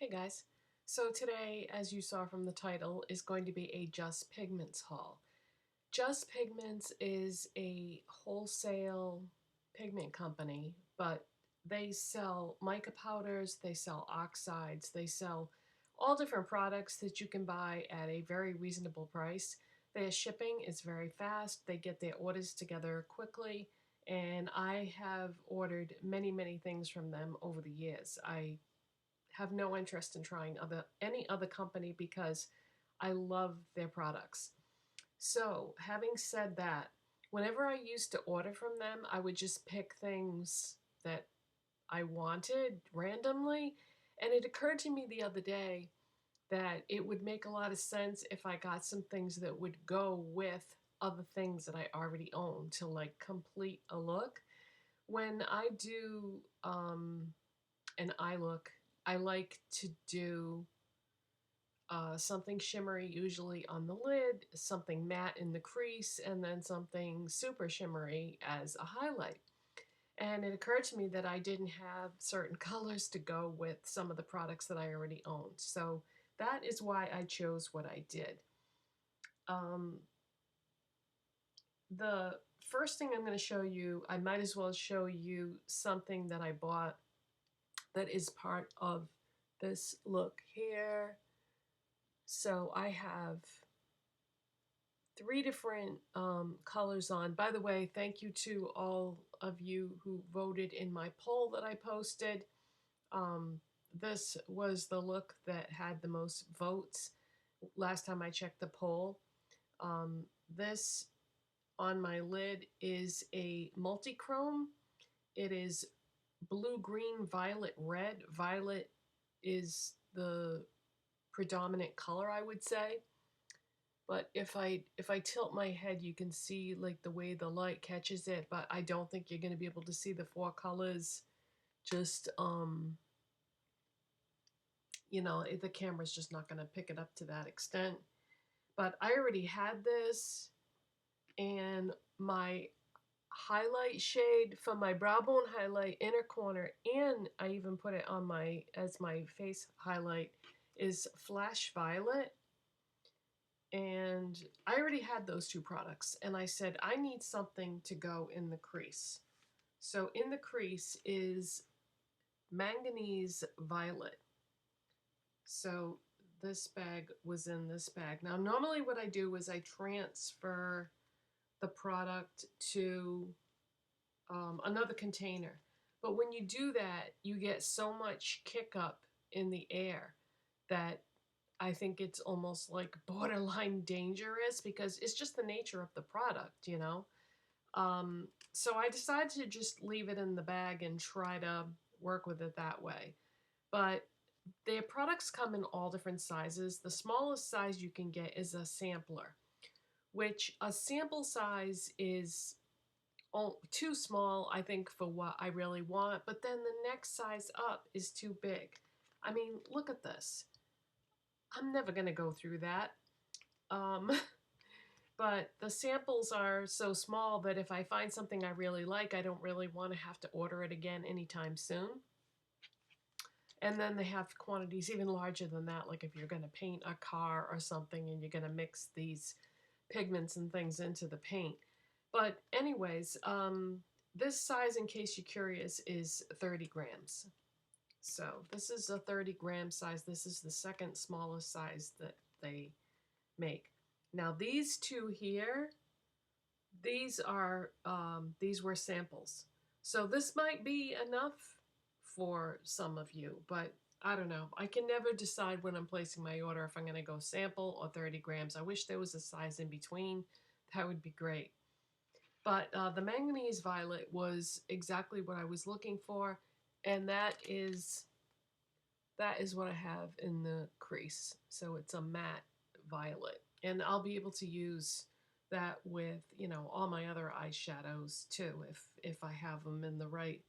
Hey guys, so today, as you saw from the title, is going to be a Just Pigments haul. Just Pigments is a wholesale pigment company, but they sell mica powders, they sell oxides, they sell all different products that you can buy at a very reasonable price. Their shipping is very fast, they get their orders together quickly, and I have ordered many things from them over the years. I have no interest in trying any other company because I love their products. So, having said that, whenever I used to order from them, I would just pick things that I wanted randomly. And it occurred to me the other day that it would make a lot of sense if I got some things that would go with other things that I already own to like complete a look. When I do an eye look, I like to do something shimmery, usually on the lid, something matte in the crease, and then something super shimmery as a highlight. And it occurred to me that I didn't have certain colors to go with some of the products that I already owned. So that is why I chose what I did. Um, the first thing I'm going to show you, I might as well show you something that I bought that is part of this look here. So I have three different colors on. By the way, thank you to all of you who voted in my poll that I posted. This was the look that had the most votes last time I checked the poll. This on my lid is a multichrome. It is blue, green, violet, red. Violet is the predominant color, I would say. But if I tilt my head, you can see like the way the light catches it, but I don't think you're going to be able to see the four colors. Just the camera's just not going to pick it up to that extent. But I already had this, and my highlight shade for my brow bone highlight inner corner, and I even put it on as my face highlight, is Flash Violet. And I already had those two products, and I said I need something to go in the crease. So in the crease is Manganese Violet. So this bag was in this bag. Now normally what I do is I transfer the product to another container. But when you do that, you get so much kick up in the air that I think it's almost like borderline dangerous because it's just the nature of the product, you know? So I decided to just leave it in the bag and try to work with it that way. But their products come in all different sizes. The smallest size you can get is a sampler, which a sample size is too small, I think, for what I really want. But then the next size up is too big. I mean, look at this. I'm never going to go through that. Um, but the samples are so small that if I find something I really like, I don't really want to have to order it again anytime soon. And then they have quantities even larger than that, like if you're going to paint a car or something and you're going to mix these pigments and things into the paint. But anyways, this size, in case you're curious, is 30 grams. So this is a 30-gram size. This is the second smallest size that they make. Now these two here, these were samples. So this might be enough for some of you, but I don't know. I can never decide when I'm placing my order if I'm going to go sample or 30 grams. I wish there was a size in between. That would be great. But the Manganese Violet was exactly what I was looking for, and that is what I have in the crease. So it's a matte violet. And I'll be able to use that with, all my other eyeshadows too, if I have them in the right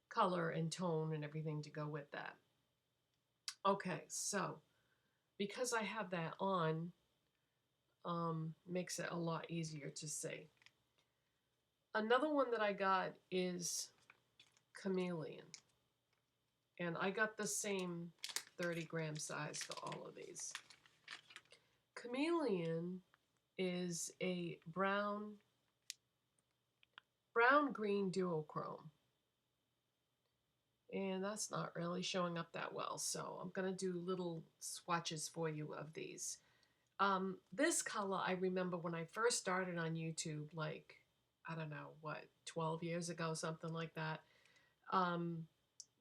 color and tone and everything to go with that. Okay, so because I have that on, makes it a lot easier to see. Another one that I got is Chameleon. And I got the same 30-gram size for all of these. Chameleon is a brown-green duochrome. And that's not really showing up that well, so I'm going to do little swatches for you of these. This color, I remember when I first started on YouTube, like, I don't know, what, 12 years ago, something like that.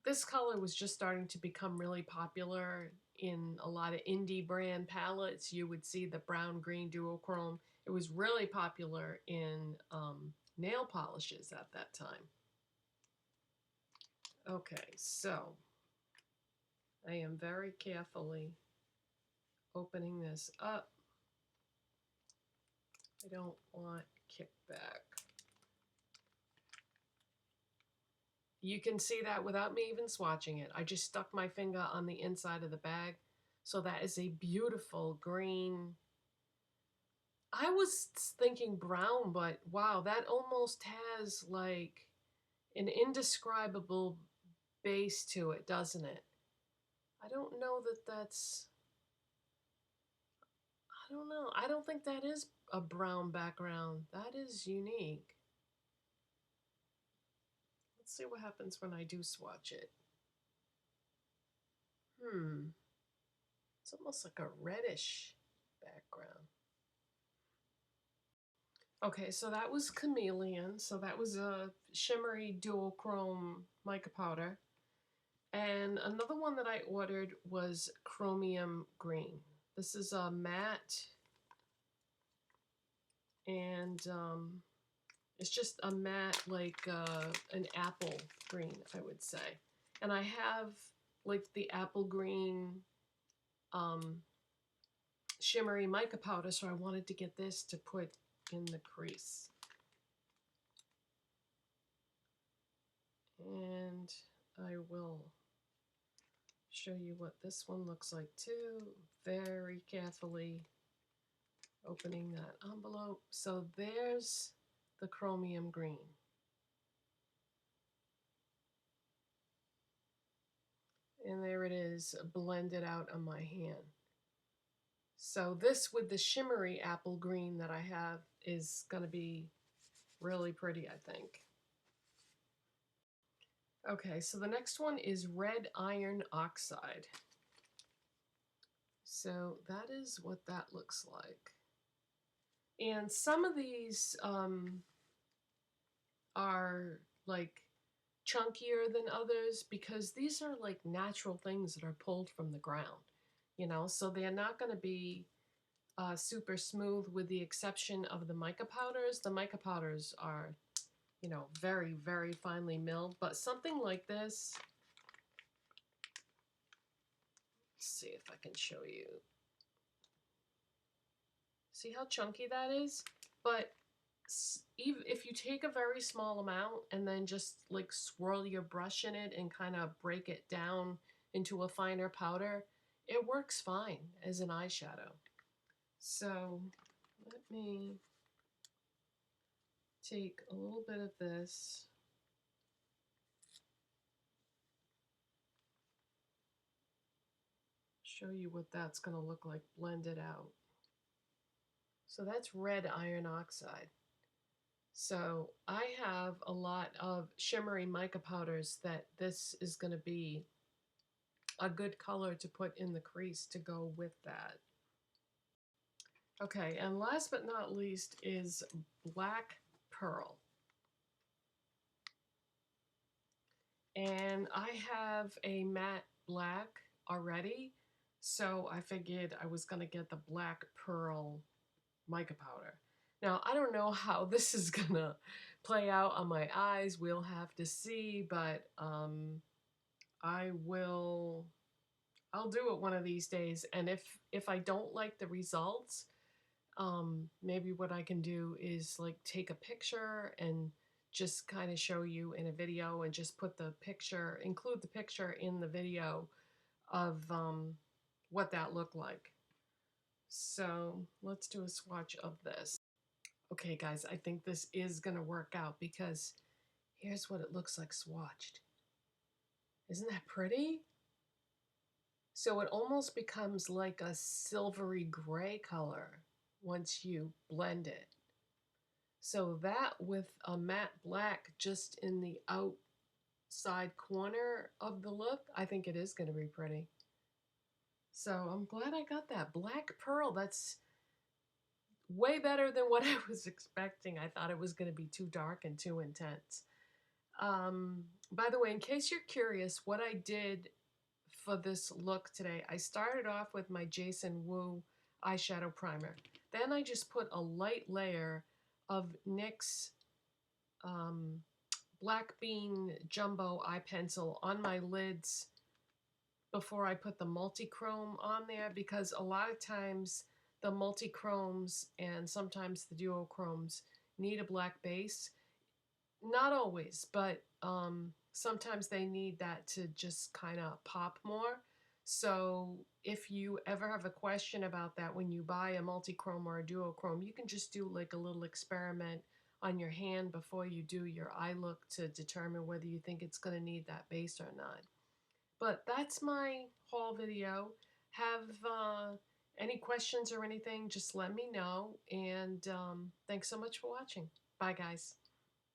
This color was just starting to become really popular in a lot of indie brand palettes. You would see the brown-green duochrome. It was really popular in nail polishes at that time. Okay, so I am very carefully opening this up. I don't want kickback. You can see that without me even swatching it. I just stuck my finger on the inside of the bag. So that is a beautiful green. I was thinking brown, but wow, that almost has like an indescribable base to it, doesn't it? I don't know that that's... I don't know. I don't think that is a brown background. That is unique. Let's see what happens when I do swatch it. It's almost like a reddish background. Okay, so that was Chameleon. So that was a shimmery duochrome mica powder. And another one that I ordered was Chromium Green. This is a matte, and it's just a matte, like an apple green, I would say. And I have like the apple green shimmery mica powder, so I wanted to get this to put in the crease. And I will show you what this one looks like too, very carefully opening that envelope. So there's the chromium green. And there it is, blended out on my hand. So this with the shimmery apple green that I have is going to be really pretty, I think. Okay, so the next one is red iron oxide. So that is what that looks like. And some of these are like chunkier than others because these are like natural things that are pulled from the ground, you know, so they're not going to be super smooth with the exception of the mica powders. The mica powders are, you know, very, very finely milled, but something like this, let's see if I can show you. See how chunky that is? But even if you take a very small amount and then just like swirl your brush in it and kind of break it down into a finer powder, it works fine as an eyeshadow. So let me take a little bit of this. Show you what that's going to look like blended out. So that's red iron oxide. So I have a lot of shimmery mica powders that this is going to be a good color to put in the crease to go with that. Okay, and last but not least is Black Pearl. And I have a matte black already, so I figured I was going to get the Black Pearl mica powder. Now, I don't know how this is going to play out on my eyes. We'll have to see, but I'll do it one of these days. And if I don't like the results, maybe what I can do is like take a picture and just kind of show you in a video and just put the picture, include the picture in the video of what that looked like. So let's do a swatch of this. Okay guys, I think this is gonna work out because here's what it looks like swatched. Isn't that pretty? So it almost becomes like a silvery gray color once you blend it. So that with a matte black just in the outside corner of the look, I think it is going to be pretty. So I'm glad I got that. Black pearl, that's way better than what I was expecting. I thought it was going to be too dark and too intense. By the way, in case you're curious, what I did for this look today, I started off with my Jason Wu eyeshadow primer. Then I just put a light layer of NYX Black Bean Jumbo Eye Pencil on my lids before I put the Multichrome on there, because a lot of times the Multichromes and sometimes the Duochromes need a black base. Not always, but sometimes they need that to just kind of pop more. So if you ever have a question about that when you buy a multichrome or a duochrome, you can just do like a little experiment on your hand before you do your eye look to determine whether you think it's going to need that base or not. But that's my haul video. Have any questions or anything, just let me know. And thanks so much for watching. Bye, guys.